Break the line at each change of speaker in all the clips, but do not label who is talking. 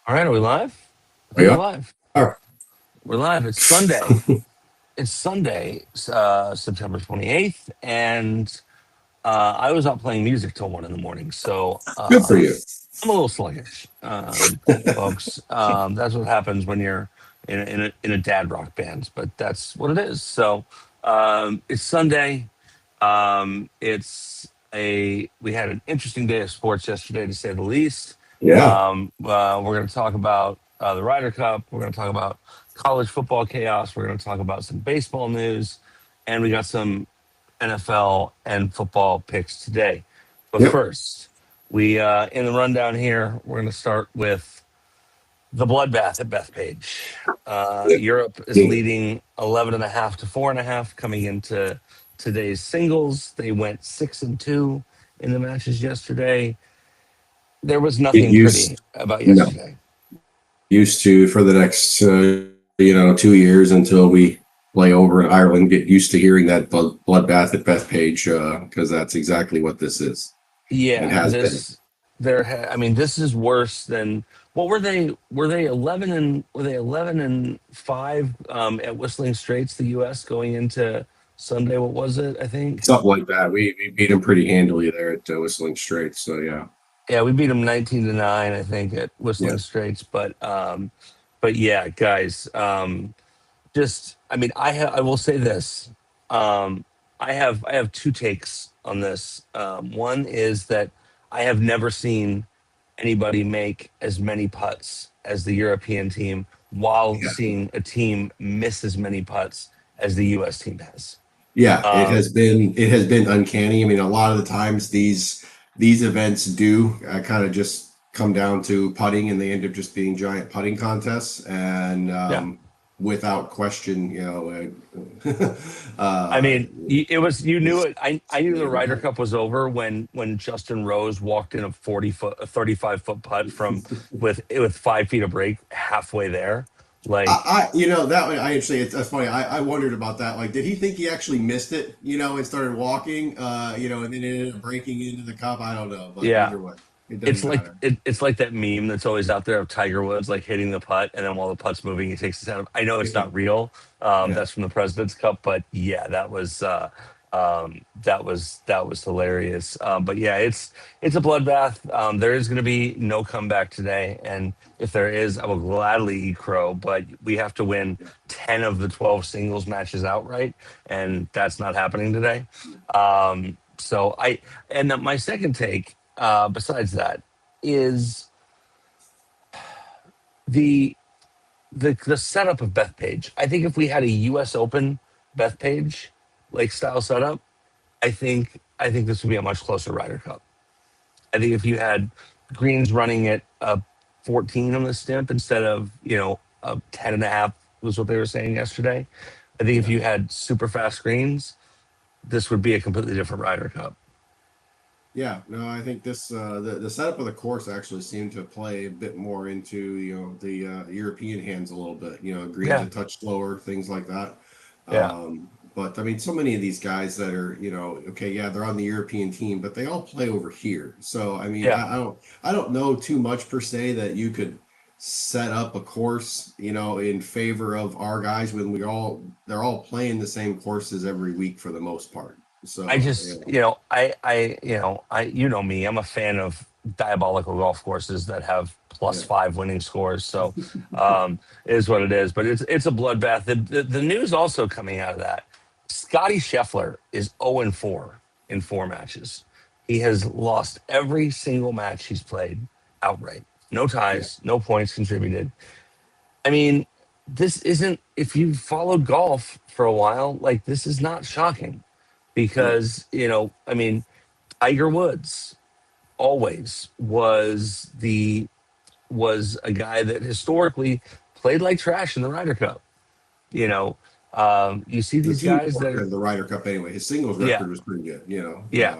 All right, are we live? I
We
think we're
are.
live. We're live. It's Sunday. It's Sunday, September 28th, and I was out playing music till 1 in the morning, so
Good for you.
I'm a little sluggish, folks. That's what happens when you're in a dad rock band, but that's what it is. So it's Sunday. We had an interesting day of sports yesterday, to say the least.
Yeah.
We're going to talk about the Ryder Cup. We're going to talk about college football chaos. We're going to talk about some baseball news, and we got some NFL and football picks today. But
Yep.
first, we in the rundown here, we're going to start with the bloodbath at Bethpage. Europe is
Yeah.
leading 11.5 to 4.5 coming into today's singles. They went 6-2 in the matches yesterday. There was
Get
nothing pretty
used.
about
No.
yesterday.
Get used to for the next 2 years until we play over in Ireland. Get used to hearing that bloodbath at Bethpage because that's exactly what this is and
Yeah,
has been.
I mean, this is worse than what were they? Were they 11-5 at Whistling Straits, the U.S. going into Sunday? What was it? I think.
Something like that. We beat them pretty handily there at Whistling Straits. So yeah.
Yeah, we beat them 19-9, I think, at Whistling
Yes.
Straits. But yeah, guys, just I mean, I will say this. Um, I have two takes on this. One is that I have never seen anybody make as many putts as the European team while
Yeah.
seeing a team miss as many putts as the U.S. team has.
Yeah,
Um,
it has been uncanny. I mean, a lot of the times these events do kind of just come down to putting, and they end up just being giant putting contests. And
yeah.
without question,
I
uh,
mean, it was you knew
it's
it. I knew the
made it
Ryder
happen.
Cup was over when Justin Rose walked in a 40 foot, a 35 foot putt from with 5 feet of break halfway there. Like,
That one, I actually, that's funny. I wondered about that. Like, did he think he actually missed it? And started walking. And then it ended up breaking into the cup. I don't know, but
yeah,
either way, it doesn't
it's like
matter.
it's like that meme that's always out there of Tiger Woods like hitting the putt, and then while the putt's moving, he takes his hand. I know it's not real.
Yeah.
That's from the President's Cup, but yeah, that was hilarious. But yeah, it's a bloodbath. There is going to be no comeback today, and if there is, I will gladly eat crow. But we have to win 10 of the 12 singles matches outright, and that's not happening today. So I and then my second take, besides that, is the the setup of Bethpage. I think if we had a U.S. Open Bethpage like style setup, I think this would be a much closer Ryder Cup. I think if you had greens running at a 14 on the stimp instead of a 10.5 was what they were saying yesterday. I think if
Yeah.
you had super fast greens, this would be a completely different Ryder Cup.
Yeah, no, I think this the setup of the course actually seemed to play a bit more into the European hands a little bit. Greens
Yeah,
a touch slower, things like that.
yeah,
But I mean, so many of these guys that are okay, yeah, they're on the European team, but they all play over here. So I mean,
yeah.
I don't know too much per se that you could set up a course in favor of our guys when they're all playing the same courses every week for the most part.
I
So
just, you know me, I'm a fan of diabolical golf courses that have plus
yeah.
5 winning scores. So, it is what it is. But it's a bloodbath. The news also coming out of that, Scotty Scheffler is 0-4 in 4 matches. He has lost every single match he's played outright. No
Yeah.
ties, no points contributed. I mean, this isn't, if you've followed golf for a while, like this is not shocking
No.
because, I mean, Tiger Woods always was a guy that historically played like trash in the Ryder Cup. You know, you see
The
these
team
guys that
record
are,
of the Ryder Cup anyway. His singles
yeah,
record was pretty good,
yeah,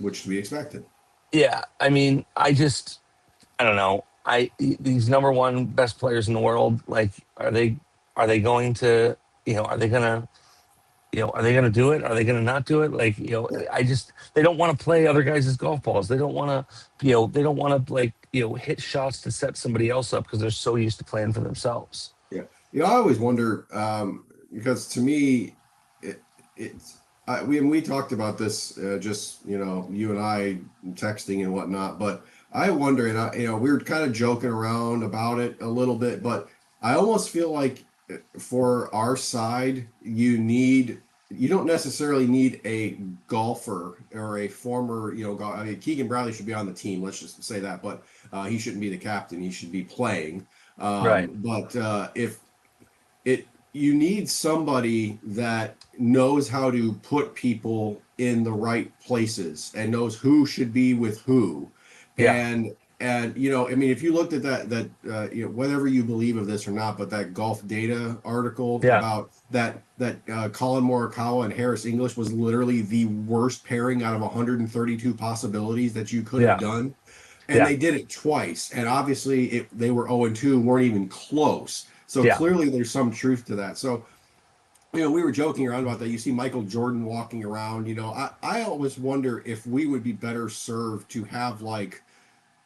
which to be expected.
yeah. I mean, I don't know. These number one best players in the world, like, are they going to, are they gonna are they going to do it? Are they going to not do it? Like, I just, they don't want to play other guys' golf balls. They don't want to, they don't want to like, hit shots to set somebody else up because they're so used to playing for themselves.
Yeah. I always wonder, because to me, it, it's, we talked about this, just, you and I texting and whatnot, but I wonder, and we were kind of joking around about it a little bit, but I almost feel like for our side, you don't necessarily need a golfer or a former, I mean, Keegan Bradley should be on the team. Let's just say that, but he shouldn't be the captain. He should be playing.
Right.
But if you need somebody that knows how to put people in the right places and knows who should be with who,
Yeah.
and I mean, if you looked at whatever you believe of this or not, but that golf data article
Yeah.
about that Colin Morikawa and Harris English was literally the worst pairing out of 132 possibilities that you could have
Yeah.
done, and
Yeah.
they did it twice, and obviously they were 0-2, weren't even close. So
Yeah.
clearly there's some truth to that. So we were joking around about that. You see Michael Jordan walking around. I always wonder if we would be better served to have like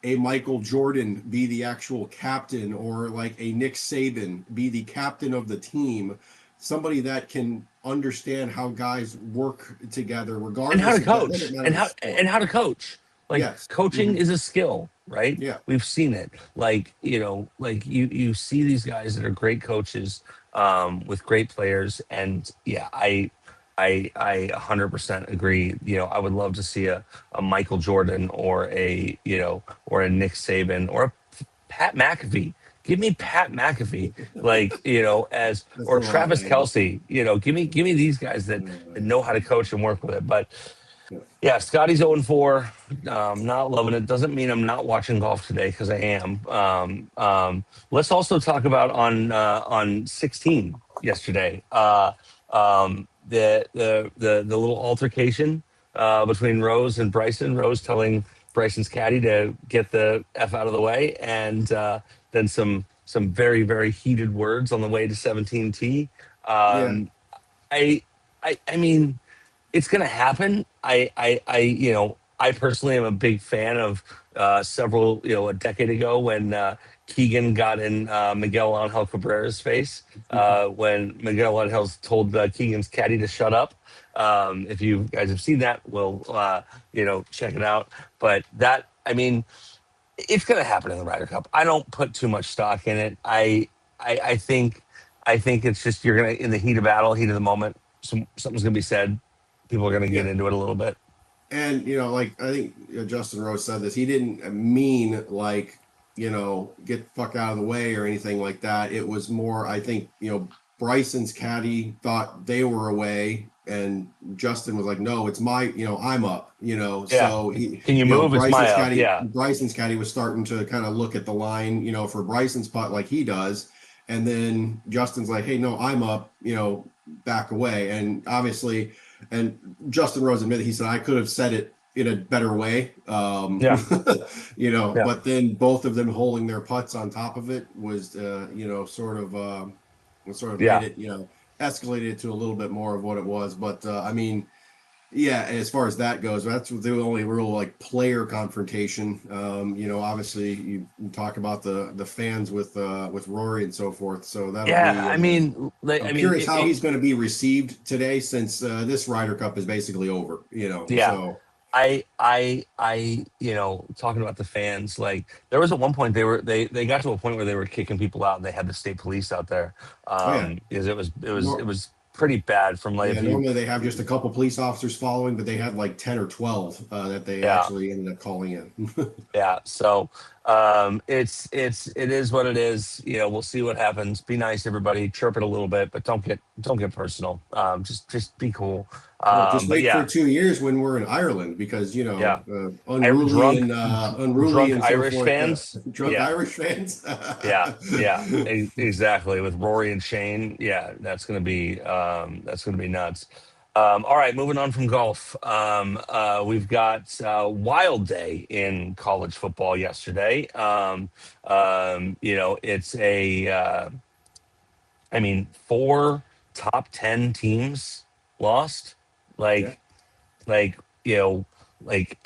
a Michael Jordan be the actual captain, or like a Nick Saban be the captain of the team, somebody that can understand how guys work together,
And how
regardless
to
of that doesn't
coach,
matter
and
the sport.
how to coach. Like,
Yes.
coaching
Hmm.
is a skill, right?
Yeah.
We've seen it. Like, like you see these guys that are great coaches, with great players, and yeah, I 100% agree. I would love to see a Michael Jordan, or or a Nick Saban, or a Pat McAfee. Give me Pat McAfee, like, as,
That's a
or
lot,
Travis
man.
Kelsey. Give me these guys that know how to coach and work with it. But
Yeah.
yeah, Scotty's 0-4. Not loving it. Doesn't mean I'm not watching golf today, because I am. Let's also talk about on 16 yesterday. The little altercation between Rose and Bryson. Rose telling Bryson's caddy to get the f out of the way, and then some very very heated words on the way to 17T.
Yeah.
Um, I mean, it's going to happen. I personally am a big fan of several, a decade ago when Keegan got in Miguel Angel Cabrera's face, when Miguel Angel told Keegan's caddy to shut up. If you guys have seen that, we'll, check it out. But that, I mean, it's going to happen in the Ryder Cup. I don't put too much stock in it. I think, it's just, you're gonna, in the heat of battle, heat of the moment, something's gonna be said. People are gonna get
Yeah.
into it a little bit.
And like I think Justin Rose said this. He didn't mean like get the fuck out of the way or anything like that. It was more, I think, Bryson's caddy thought they were away, and Justin was like, "No, it's my, I'm up."
Yeah.
So he,
Can you move? It's my up. Yeah.
Bryson's caddy was starting to kind of look at the line, for Bryson's putt like he does, and then Justin's like, "Hey, no, I'm up." Back away, and obviously. And Justin Rose admitted, he said, I could have said it in a better way.
Yeah. Yeah.
But then both of them holding their putts on top of it was, sort of made
Yeah.
it, escalated it to a little bit more of what it was. But I mean, yeah, as far as that goes, that's the only real like player confrontation. Obviously you talk about the fans with Rory and so forth. So that'll
Yeah.
be. I'm curious how he's going to be received today, since this Ryder Cup is basically over.
Yeah.
So
Talking about the fans, like, there was at one point they got to a point where they were kicking people out, and they had the state police out there,
oh yeah,
because it
Nor-
was pretty bad. From like,
yeah.
if you,
Normally they have just a couple police officers following, but they had like 10 or 12 that they
yeah.
actually ended up calling in.
Yeah. So it is what it is. We'll see what happens. Be nice, everybody. Chirp it a little bit, but don't get personal. Just be cool.
Well, just
But
wait for
yeah,
2 years when we're in Ireland, because
yeah.
unruly
Drunk,
and unruly and so
Irish
forth.
fans.
Drunk
Yeah.
Irish fans.
Yeah, yeah, exactly. With Rory and Shane, yeah, that's gonna be nuts. All right, moving on from golf. We've got Wild Day in college football yesterday. It's I mean, four top 10 teams lost,
Yeah.
like like you know like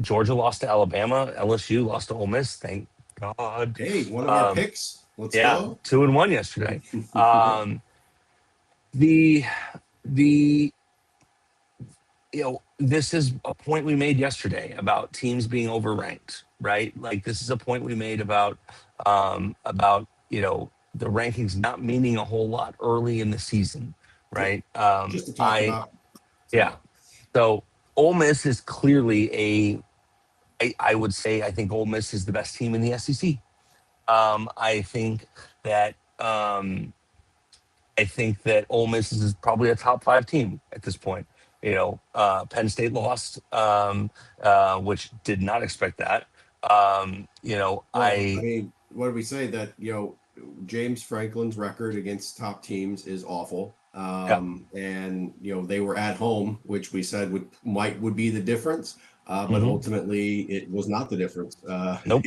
Georgia lost to Alabama, LSU lost to Ole Miss. Thank God.
Hey, one of our
Um,
picks. Let's
yeah,
go.
2-1 yesterday.
Yeah.
The the this is a point we made yesterday about teams being overranked, right? Like this is a point we made about the rankings not meaning a whole lot early in the season,
Yep.
right?
Just to talk
I
about.
Yeah.
So,
So Ole Miss is clearly I would say I think Ole Miss is the best team in the SEC. I think that Ole Miss is probably a top five team at this point. Penn State lost, which did not expect that.
well, I mean, what do we say that, James Franklin's record against top teams is awful.
Yeah,
And they were at home, which we said would be the difference. But
hmm
ultimately it was not the difference.
nope,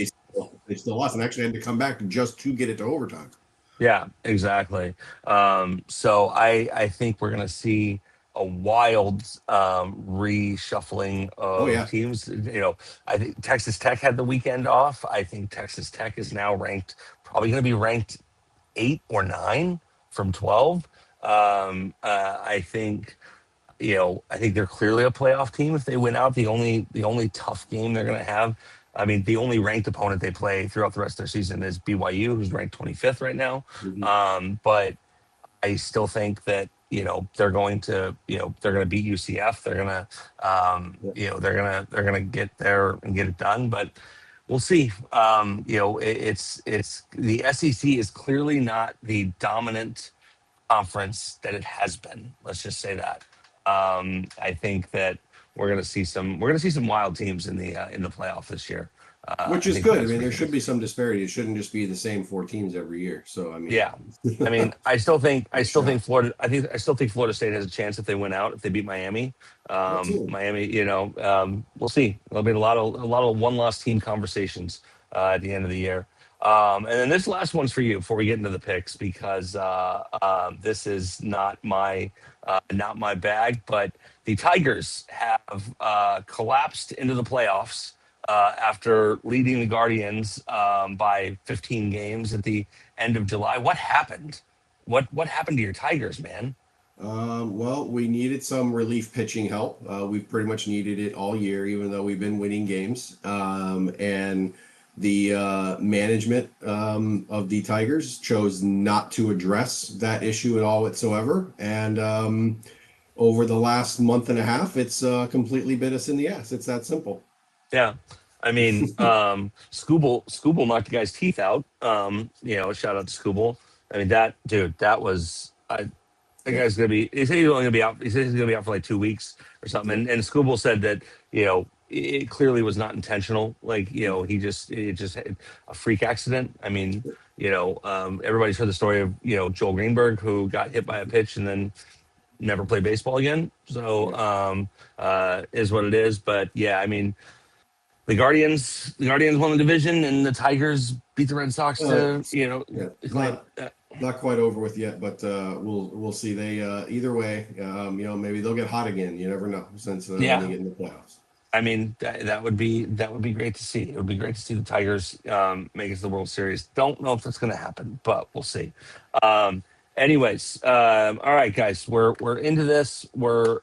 They still lost and actually had to come back just to get it to overtime.
yeah, exactly. So I think we're gonna see a wild reshuffling
Oh
of
yeah.
teams. I think Texas Tech had the weekend off. I think Texas Tech is now ranked, probably going to be ranked 8 or 9 from 12. I think they're clearly a playoff team if they win out. The only tough game they're going to have, I mean, the only ranked opponent they play throughout the rest of their season is BYU, who's ranked 25th right now.
Mhm.
But I still think that they're going to beat UCF.
Yeah.
They're going to get there and get it done. But we'll see. It's the SEC is clearly not the dominant conference that it has been. Let's just say that. I think that we're going to see some wild teams in the playoff this year.
Which
I
is
think
good. I
that's
mean,
for
there
sure.
should be some disparity. It shouldn't just be the same four teams every year. So I mean,
Yeah. I mean, I
a
still think
shot.
Florida. I still think Florida State has a chance if they win out, if they beat Miami.
Absolutely.
Miami, we'll see. There'll be a lot of one loss team conversations at the end of the year. And then this last one's for you before we get into the picks because this is not my bag. But the Tigers have collapsed into the playoffs after leading the Guardians by 15 games at the end of July. What happened? What happened to your Tigers, man?
Well, we needed some relief pitching help. We've pretty much needed it all year, even though we've been winning games. And the management of the Tigers chose not to address that issue at all whatsoever. And over the last month and a half, it's completely bit us in the ass. It's that simple.
Yeah. I mean, Scooble knocked the guy's teeth out. Shout out to Scooble. I mean, that dude, that was the
Yeah.
guy's gonna be. He said he's only gonna be out. He said he's gonna be out for like 2 weeks or something.
Yeah.
And Scooble said that it clearly was not intentional. Like it just had a freak accident. I mean, everybody's heard the story of Joel Greenberg who got hit by a pitch and then never played baseball again. So
Yeah.
is what it is. But yeah, I mean, the Guardians won the division, and the Tigers beat the Red Sox to
Yeah.
claim.
Not quite over with yet, but we'll see. They either way, maybe they'll get hot again. You never know since when they
Yeah,
get in the playoffs.
I mean that would be great to see. It would be great to see the Tigers make it to the World Series. Don't know if that's going to happen, but we'll see. Um, anyways, all right, guys, we're into this. We're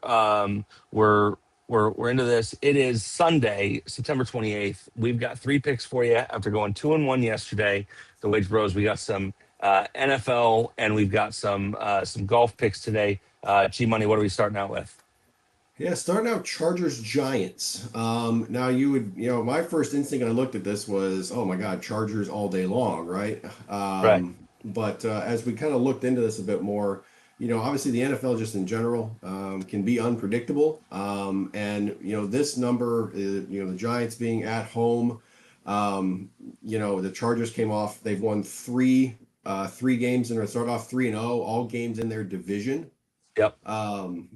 into this. It is Sunday, September 28th. We've got three picks for you after going 2-1 yesterday. The Wage Bros. We got some NFL and we've got some golf picks today. G Money, what are we starting out with?
Yeah, starting out Chargers Giants. Now my first instinct when I looked at this was, oh my God, Chargers all day long, right?
Right.
But as we kind of looked into this a bit more, obviously the NFL just in general can be unpredictable. And this number, the Giants being at home, the Chargers came off. They've won three games and start off 3-0, all games in their division.
Yep.
Um,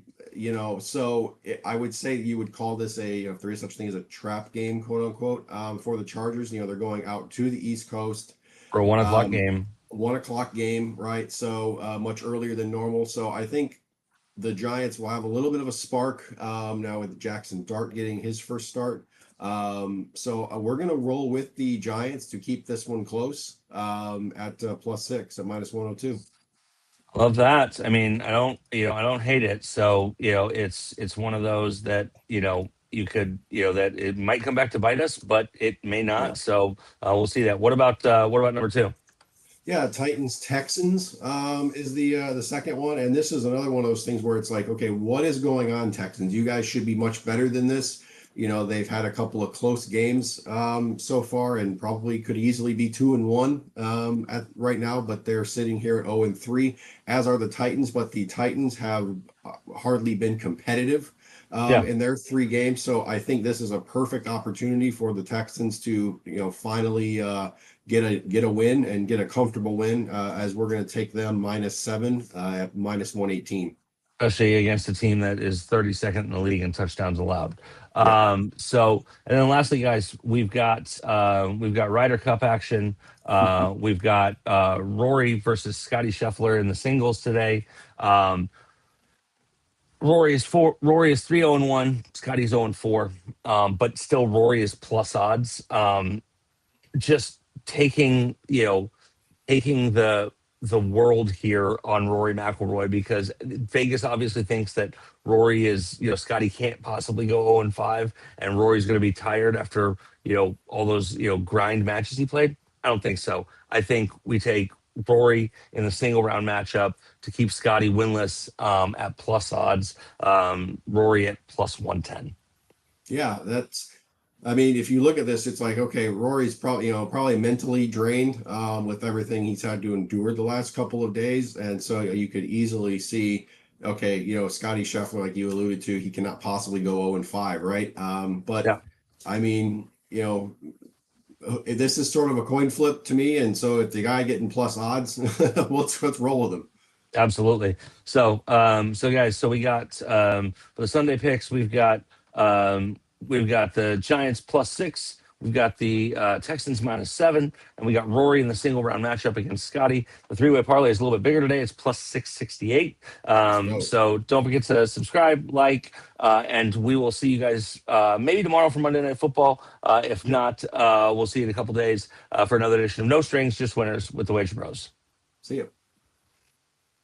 I would say you would call this if there is such thing as a trap game, quote unquote, for the Chargers. They're going out to the East Coast,
For a 1 o'clock
um,
game.
1 o'clock game, right? So much earlier than normal. So I think the Giants will have a little bit of a spark now with Jackson Dart getting his first start. So we're going to roll with the Giants to keep this one close at +6 at -102.
Love that. I mean, I don't hate it. So, it's one of those that, you could, that it might come back to bite us, but it may
Yeah.
not. So, we'll see that. What about number two?
Yeah, Titans Texans is the second one, and this is another one of those things where it's like, okay, what is going on, Texans? You guys should be much better than this. They've had a couple of close games so far, and probably could easily be 2-1 at right now, but they're sitting here at 0-3, as are the Titans. But the Titans have hardly been competitive
Yeah.
in their three games, so I think this is a perfect opportunity for the Texans to, finally. Get a win and get a comfortable win as we're going to take them -7 at -118.
Especially against a team that is 32nd in the league in touchdowns allowed.
Yeah.
And then lastly, guys, we've got Ryder Cup action. We've got Rory versus Scotty Scheffler in the singles today. Um, Rory is 3-0-1. Scotty's 0-4. But still Rory is plus odds. Just taking the world here on Rory McIlroy, because Vegas obviously thinks that Rory is, Scotty can't possibly go 0-5, and Rory's going to be tired after, all those, grind matches he played. I don't think so. I think we take Rory in the single round matchup to keep Scotty winless at plus odds. Rory at plus 110.
Yeah, I mean, if you look at this, it's like, okay, Rory's probably mentally drained with everything he's had to endure the last couple of days. And so you could easily see, okay, Scotty Scheffler, like you alluded to, he cannot possibly go 0-5, right? But
Yeah.
I mean, this is sort of a coin flip to me. And so if the guy getting plus odds, let's roll with him.
Absolutely. So guys, so we got for the Sunday picks, we've got the Giants +6, we've got the Texans -7, and we got Rory in the single round matchup against Scotty. The three-way parlay is a little bit bigger today. It's +668.
Let's go.
So don't forget to subscribe, and we will see you guys maybe tomorrow for Monday Night Football. If
Yep.
not, we'll see you in a couple days for another edition of No Strings, Just Winners with the Wager Bros.
See you.